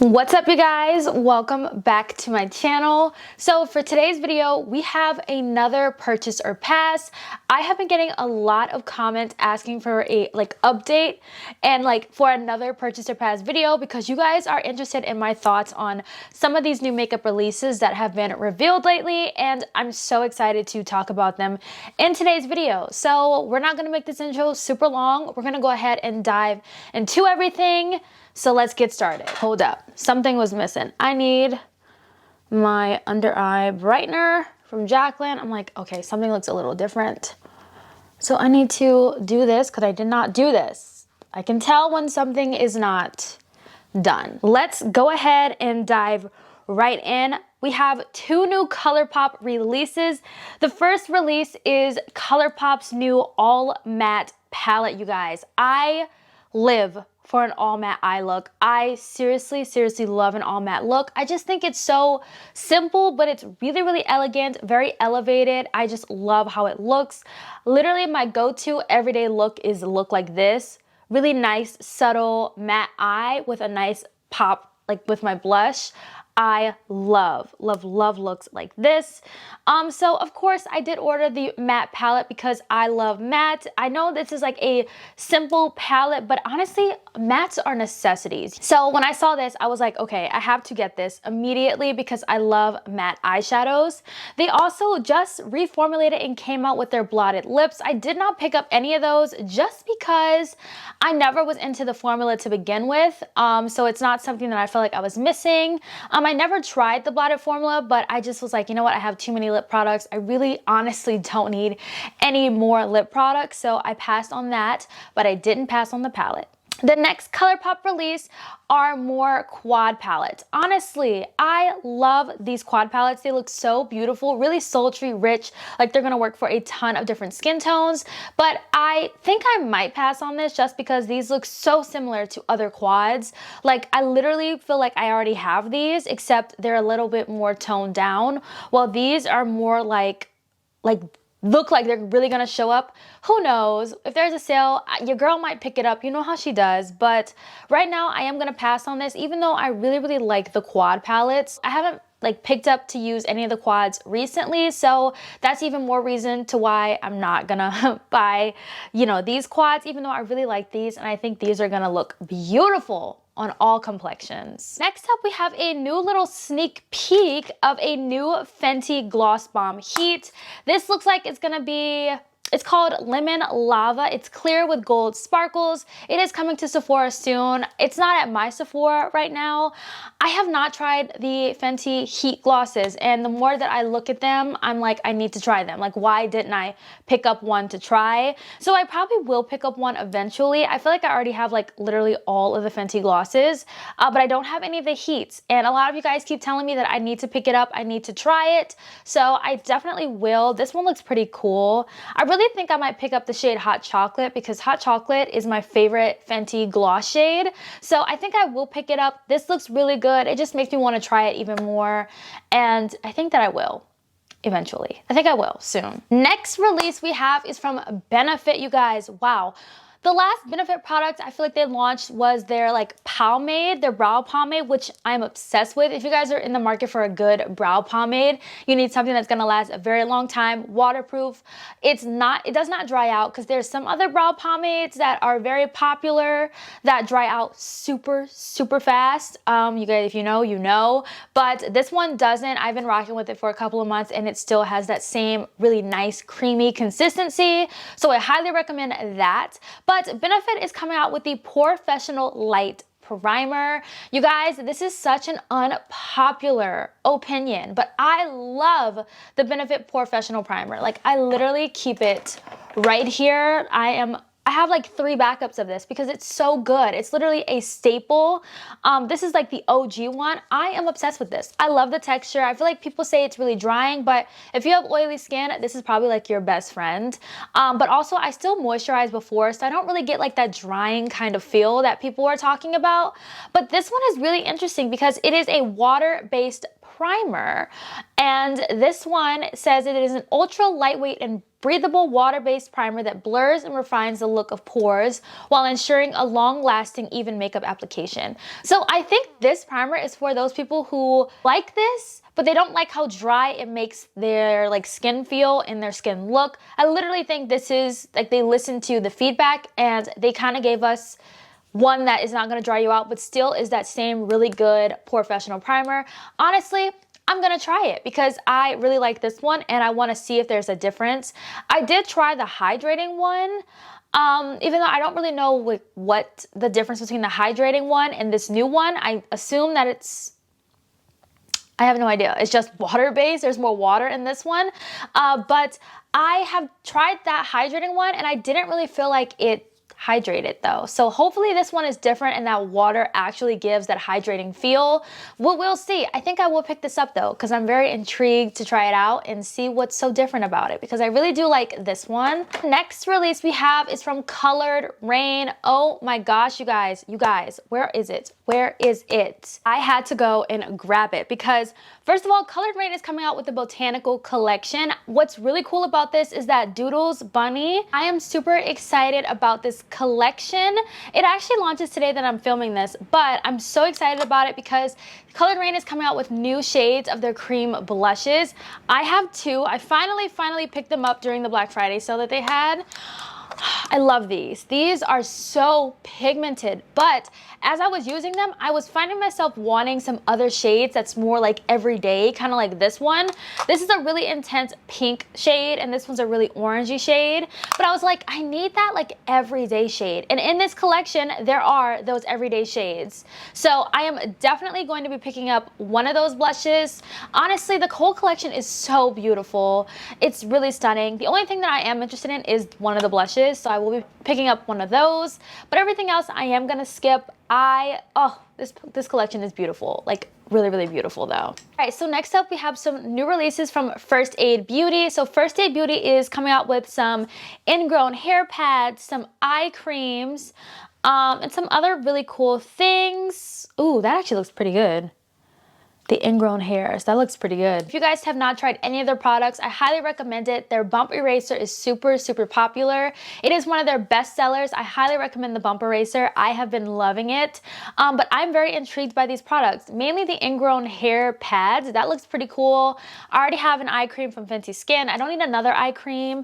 What's up, you guys? Welcome back to my channel. So for today's video, we have another purchase or pass. I have been getting a lot of comments asking for a update and for another purchase or pass video because you guys are interested in my thoughts on some of these new makeup releases that have been revealed lately, and I'm so excited to talk about them in today's video. So we're not going to make this intro super long. We're going to go ahead and dive into everything. So let's get started. Hold up, something was missing. I need my under eye brightener from Jaclyn. I'm like, okay, something looks a little different. So I need to do this because I did not do this. I can tell when something is not done. Let's go ahead and dive right in. We have two new Colourpop releases. The first release is Colourpop's new all matte palette, you guys. I live for an all matte eye look. I seriously love an all matte look. I just think it's so simple, but it's really elegant, very elevated. I just love how it looks. Literally my go-to everyday look is a look like this. Really nice, subtle matte eye with a nice pop, like with my blush. I love looks like this. So of course I did order the matte palette because I love matte. I know this is like a simple palette, but honestly, mattes are necessities. So when I saw this, I was like, okay, I have to get this immediately because I love matte eyeshadows. They also just reformulated and came out with their blotted lips. I did not pick up any of those just because I never was into the formula to begin with. So it's not something that I felt like I was missing. I never tried the blotted formula, but I just was like, you know what? I have too many lip products. I really honestly don't need any more lip products. So I passed on that, but I didn't pass on the palette. The next Colourpop release are more quad palettes. Honestly, I love these quad palettes. They look so beautiful, really sultry, rich, like they're gonna work for a ton of different skin tones. But I think I might pass on this just because these look so similar to other quads. Like I literally feel like I already have these, except they're a little bit more toned down, while these are more like look like they're really gonna show up. Who knows? If there's a sale, your girl might pick it up. You know how she does. But right now I am gonna pass on this, even though I really like the quad palettes. I haven't picked up to use any of the quads recently, so that's even more reason to why I'm not gonna buy, these quads, even though I really like these and I think these are gonna look beautiful on all complexions. Next up, we have a new little sneak peek of a new Fenty Gloss Bomb Heat. This looks like it's gonna be, it's called Lemon Lava. It's clear with gold sparkles. It is coming to Sephora soon. It's not at my Sephora right now. I have not tried the Fenty Heat glosses, and the more that I look at them, I'm like, I need to try them. Like, why didn't I pick up one to try? So I probably will pick up one eventually. I feel like I already have literally all of the Fenty glosses, but I don't have any of the heats. And a lot of you guys keep telling me that I need to pick it up. I need to try it. So I definitely will. This one looks pretty cool. I really think I might pick up the shade Hot Chocolate because Hot Chocolate is my favorite Fenty gloss shade. So I think I will pick it up. This looks really good. It just makes me want to try it even more. And I think that I will eventually. I think I will soon. Next release we have is from Benefit, you guys. Wow. The last Benefit product I feel like they launched was their pomade, their brow pomade, which I'm obsessed with. If you guys are in the market for a good brow pomade, you need something that's gonna last a very long time, waterproof. It does not dry out because there's some other brow pomades that are very popular that dry out super fast. You guys, if you know, you know. But this one doesn't. I've been rocking with it for a couple of months and it still has that same really nice creamy consistency. So I highly recommend that. But Benefit is coming out with the Professional Light Primer. You guys, this is such an unpopular opinion, but I love the Benefit Professional Primer. I literally keep it right here. I have 3 backups of this because it's so good. It's literally a staple. This is the OG one. I am obsessed with this. I love the texture. I feel like people say it's really drying, but if you have oily skin, this is probably your best friend. But also I still moisturize before, so I don't really get that drying kind of feel that people are talking about. But this one is really interesting because it is a water-based primer. And this one says it is an ultra lightweight and breathable water-based primer that blurs and refines the look of pores while ensuring a long-lasting even makeup application. So I think this primer is for those people who like this, but they don't like how dry it makes their like skin feel and their skin look. I literally think this is like they listened to the feedback and they kind of gave us one that is not going to dry you out, but still is that same really good POREfessional primer. Honestly, I'm gonna try it because I really like this one and I want to see if there's a difference. I did try the hydrating one, even though I don't really know what the difference between the hydrating one and this new one. I assume that I have no idea. It's just water-based. There's more water in this one. But I have tried that hydrating one and I didn't really feel like it hydrated though. So hopefully this one is different and that water actually gives that hydrating feel. We'll see. I think I will pick this up though because I'm very intrigued to try it out and see what's so different about it because I really do like this one. Next release we have is from Colored Raine. Oh my gosh, you guys, where is it? Where is it? I had to go and grab it because first of all, Colored Raine is coming out with the Botanical collection. What's really cool about this is that Doodles Bunny. I am super excited about this collection. It actually launches today that I'm filming this, but I'm so excited about it because Colored Raine is coming out with new shades of their cream blushes. I have two. I finally picked them up during the Black Friday sale that they had. I love these. These are so pigmented, but as I was using them, I was finding myself wanting some other shades that's more like everyday, kind of like this one. This is a really intense pink shade, and this one's a really orangey shade, but I was like, I need that like everyday shade. And in this collection, there are those everyday shades. So I am definitely going to be picking up one of those blushes. Honestly, the whole collection is so beautiful. It's really stunning. The only thing that I am interested in is one of the blushes, so I will be picking up one of those, but everything else I am gonna skip. This collection is beautiful, like really beautiful though. All right, so next up we have some new releases from First Aid Beauty. So First Aid Beauty is coming out with some ingrown hair pads, some eye creams, and some other really cool things. Ooh, that actually looks pretty good. The ingrown hairs, that looks pretty good. If you guys have not tried any of their products, I highly recommend it. Their bump eraser is super popular. It is one of their best sellers. I highly recommend the bump eraser. I have been loving it, but I'm very intrigued by these products, mainly the ingrown hair pads. That looks pretty cool. I already have an eye cream from Fenty Skin. I don't need another eye cream.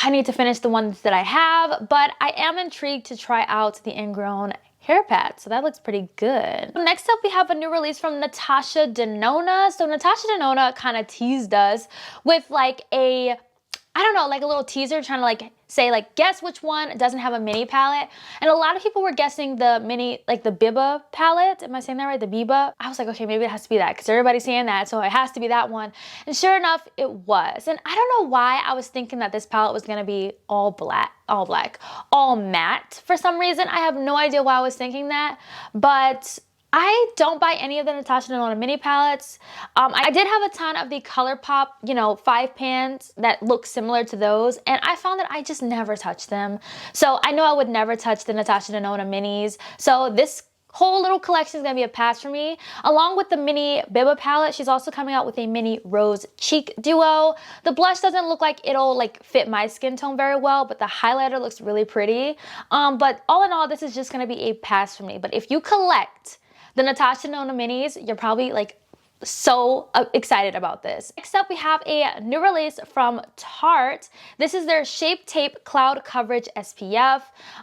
I need to finish the ones that I have, but I am intrigued to try out the ingrown hair pad, so that looks pretty good. Next up we have a new release from Natasha Denona. So Natasha Denona kind of teased us with like a, I don't know, like a little teaser trying to like say like guess which one doesn't have a mini palette, and a lot of people were guessing the mini, like the Biba palette. Am I saying that right? The Biba. I was like, okay, maybe it has to be that because everybody's saying that, so it has to be that one. And sure enough, it was. And I don't know why I was thinking that this palette was gonna be all black, all matte for some reason. I have no idea why I was thinking that, but I don't buy any of the Natasha Denona mini palettes. I did have a ton of the Colourpop, 5 pans that look similar to those, and I found that I just never touched them. So I know I would never touch the Natasha Denona minis. So this whole little collection is gonna be a pass for me. Along with the mini Biba palette, she's also coming out with a mini rose cheek duo. The blush doesn't look like it'll like fit my skin tone very well, but the highlighter looks really pretty. But all in all, this is just gonna be a pass for me. But if you collect the Natasha Denona minis, you're probably like so excited about this. Next up, we have a new release from Tarte. This is their Shape Tape Cloud Coverage SPF.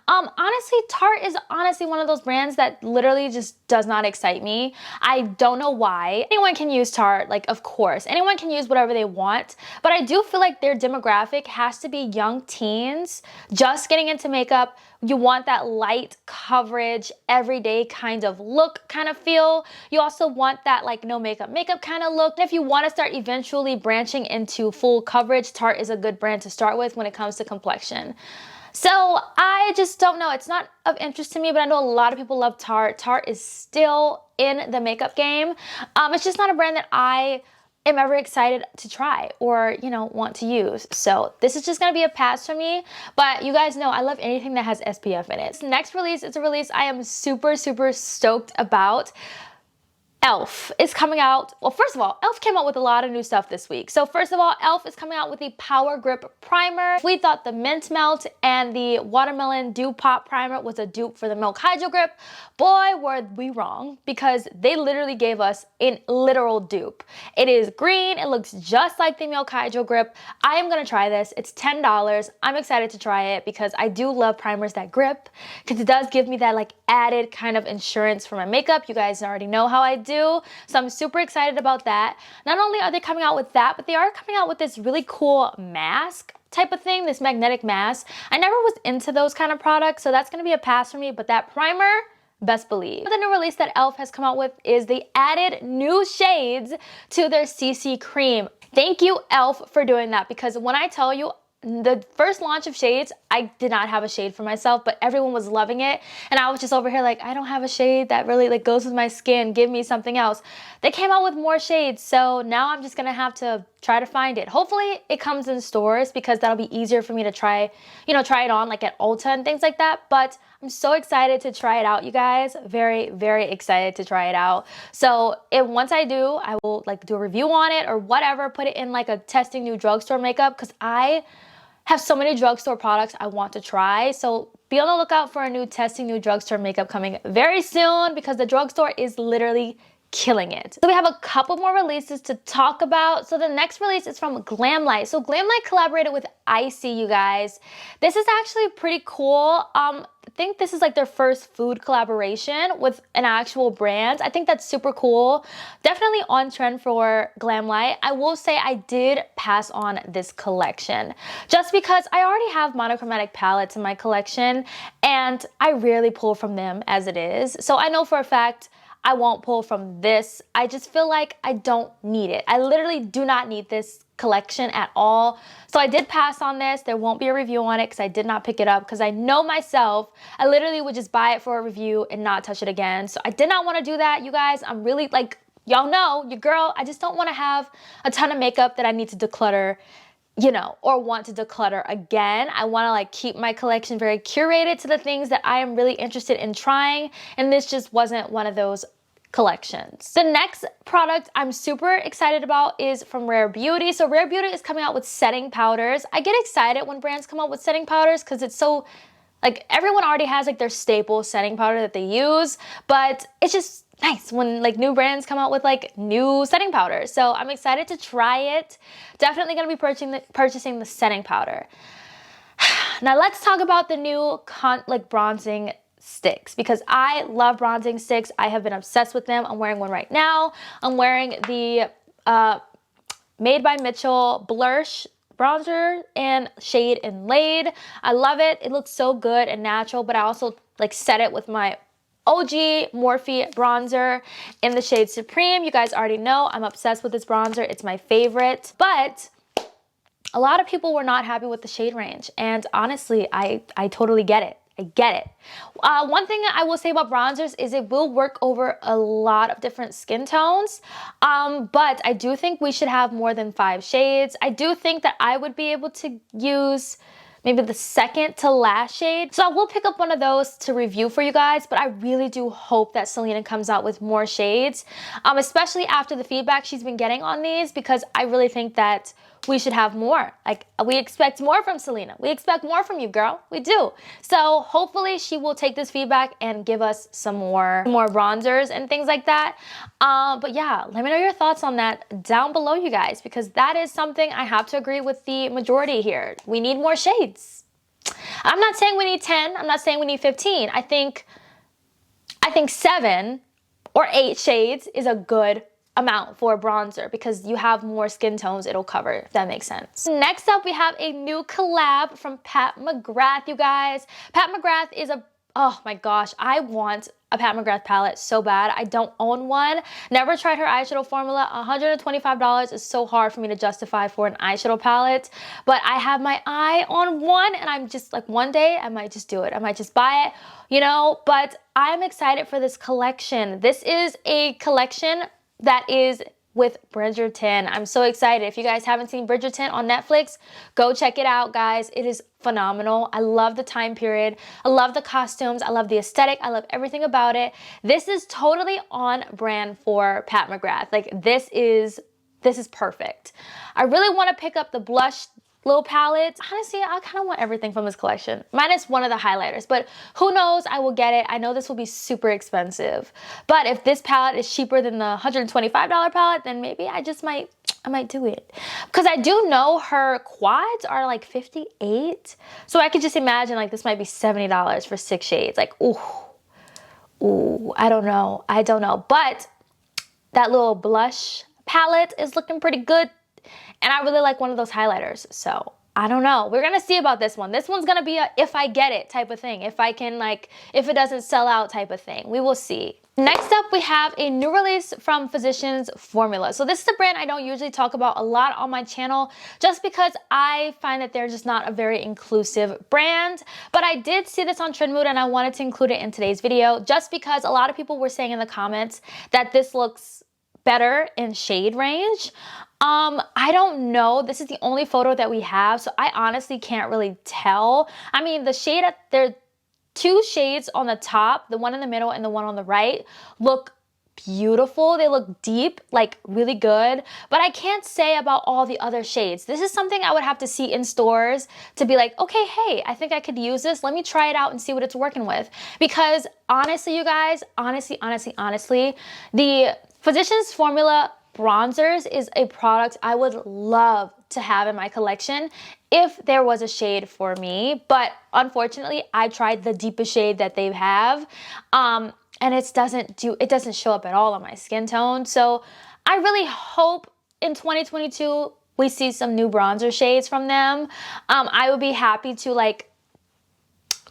Honestly, Tarte is honestly one of those brands that literally just does not excite me. I don't know why. Anyone can use Tarte, like of course. Anyone can use whatever they want, but I do feel like their demographic has to be young teens just getting into makeup. You want that light coverage, everyday kind of look, kind of feel. You also want that like no makeup kind of look. And if you want to start eventually branching into full coverage, Tarte is a good brand to start with when it comes to complexion. So I just don't know. It's not of interest to me, but I know a lot of people love Tarte. Tarte is still in the makeup game. It's just not a brand that I am ever excited to try or, want to use. So this is just gonna be a pass for me, but you guys know I love anything that has SPF in it. This next release is a release I am super stoked about. e.l.f. is coming out. Well, first of all, e.l.f. came out with a lot of new stuff this week. So first of all, e.l.f. is coming out with the Power Grip Primer. We thought the Mint Melt and the Watermelon Dew Pop Primer was a dupe for the Milk Hydro Grip. Boy, were we wrong, because they literally gave us a literal dupe. It is green. It looks just like the Milk Hydro Grip. I am going to try this. It's $10. I'm excited to try it because I do love primers that grip, because it does give me that like added kind of insurance for my makeup. You guys already know how I do. So I'm super excited about that. Not only are they coming out with that, but they are coming out with this really cool mask type of thing, this magnetic mask. I never was into those kind of products, so that's going to be a pass for me, but that primer, best believe. The new release that e.l.f. has come out with is the added new shades to their CC cream. Thank you, e.l.f. for doing that, because when I tell you, the first launch of shades, I did not have a shade for myself, but everyone was loving it. And I was just over here like, I don't have a shade that really like goes with my skin. Give me something else. They came out with more shades. So now I'm just going to have to try to find it. Hopefully it comes in stores, because that'll be easier for me to try, try it on like at Ulta and things like that. But I'm so excited to try it out, you guys. Very, very excited to try it out. So once I do, I will like do a review on it or whatever, put it in like a testing new drugstore makeup, because I have so many drugstore products I want to try. So be on the lookout for a new testing new drugstore makeup coming very soon, because the drugstore is literally killing it. So we have a couple more releases to talk about. So the next release is from Glamlite. So Glamlite collaborated with Icy, you guys. This is actually pretty cool. I think this is like their first food collaboration with an actual brand. I think that's super cool. Definitely on trend for Glamlite. I will say I did pass on this collection just because I already have monochromatic palettes in my collection and I rarely pull from them as it is. So I know for a fact I won't pull from this. I just feel like I don't need it. I literally do not need this collection at all. So I did pass on this. There won't be a review on it because I did not pick it up, because I know myself, I literally would just buy it for a review and not touch it again. So I did not want to do that, you guys. I'm really like, y'all know, your girl, I just don't want to have a ton of makeup that I need to declutter, or want to declutter again. I want to like keep my collection very curated to the things that I am really interested in trying. And this just wasn't one of those collections. The next product I'm super excited about is from Rare Beauty. So Rare Beauty is coming out with setting powders. I get excited when brands come out with setting powders because it's so, like, everyone already has like their staple setting powder that they use, but it's just nice when like new brands come out with like new setting powders. So I'm excited to try it. Definitely gonna be purchasing the setting powder. Now let's talk about the new bronzing sticks, because I love bronzing sticks. I have been obsessed with them. I'm wearing one right now. I'm wearing the Made by Mitchell Blush bronzer and shade Inlaid. I love it. It looks so good and natural, but I also like set it with my OG Morphe bronzer in the shade Supreme. You guys already know I'm obsessed with this bronzer. It's my favorite, but a lot of people were not happy with the shade range. And honestly, I totally get it. I get it. One thing I will say about bronzers is it will work over a lot of different skin tones, but I do think we should have more than 5 shades. I do think that I would be able to use maybe the second to last shade. So I will pick up one of those to review for you guys, but I really do hope that Selena comes out with more shades, especially after the feedback she's been getting on these, because I really think that we should have more. Like, we expect more from Selena. We expect more from you, girl. We do. So hopefully she will take this feedback and give us some more bronzers and things like that. But yeah, let me know your thoughts on that down below, you guys, because that is something I have to agree with the majority here. We need more shades. I'm not saying we need 10. I'm not saying we need 15. I think 7 or 8 shades is a good amount for a bronzer, because you have more skin tones it'll cover, if that makes sense. Next up, we have a new collab from Pat McGrath, you guys. Pat McGrath is oh my gosh, I want a Pat McGrath palette so bad. I don't own one. Never tried her eyeshadow formula. $125 is so hard for me to justify for an eyeshadow palette, but I have my eye on one, and I'm just like, one day I might just do it. I might just buy it, but I'm excited for this collection. This is a collection that is with Bridgerton. I'm so excited. If you guys haven't seen Bridgerton on Netflix, go check it out, guys. It is phenomenal. I love the time period. I love the costumes. I love the aesthetic. I love everything about it. This is totally on brand for Pat McGrath. Like, this is perfect. I really want to pick up the blush little palettes. Honestly, I kind of want everything from this collection, minus one of the highlighters, but who knows, I will get it. I know this will be super expensive, but if this palette is cheaper than the $125 palette, then maybe I might do it. Because I do know her quads are like 58, so I could just imagine like this might be $70 for 6 shades. Like, ooh, I don't know, but that little blush palette is looking pretty good. And I really like one of those highlighters. So I don't know. We're going to see about this one. This one's going to be a if I get it type of thing. If I can, like, if it doesn't sell out type of thing. We will see. Next up, we have a new release from Physicians Formula. So this is a brand I don't usually talk about a lot on my channel just because I find that they're just not a very inclusive brand. But I did see this on Trendmood and I wanted to include it in today's video just because a lot of people were saying in the comments that this looks better in shade range. I don't know. This is the only photo that we have, so I honestly can't really tell. I mean, the shade there are 2 shades on the top, the one in the middle and the one on the right, look beautiful. They look deep, like really good, but I can't say about all the other shades. This is something I would have to see in stores to be like, okay, hey, I think I could use this. Let me try it out and see what it's working with. Because honestly, you guys, honestly, the Physicians Formula bronzers is a product I would love to have in my collection if there was a shade for me, but unfortunately I tried the deepest shade that they have, and it doesn't show up at all on my skin tone. So I really hope in 2022 we see some new bronzer shades from them. I would be happy to like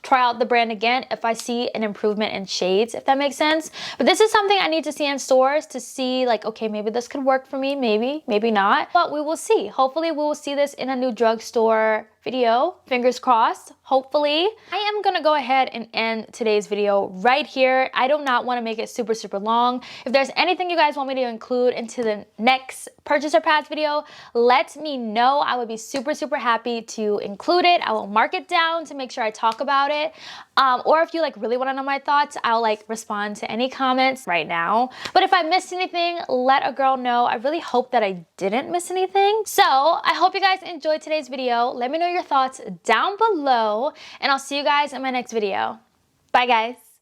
try out the brand again if I see an improvement in shades, if that makes sense. But this is something I need to see in stores to see like, okay, maybe this could work for me, maybe not, but we will see. Hopefully we will see this in a new drugstore video, fingers crossed, hopefully. I am gonna go ahead and end today's video right here. I do not want to make it super long. If there's anything you guys want me to include into the next purchase or pass video, let me know. I would be super happy to include it. I will mark it down to make sure I talk about it. Or if you like really want to know my thoughts, I'll like respond to any comments right now. But if I missed anything, let a girl know. I really hope that I didn't miss anything. So I hope you guys enjoyed today's video. Let me know your thoughts down below and I'll see you guys in my next video. Bye guys.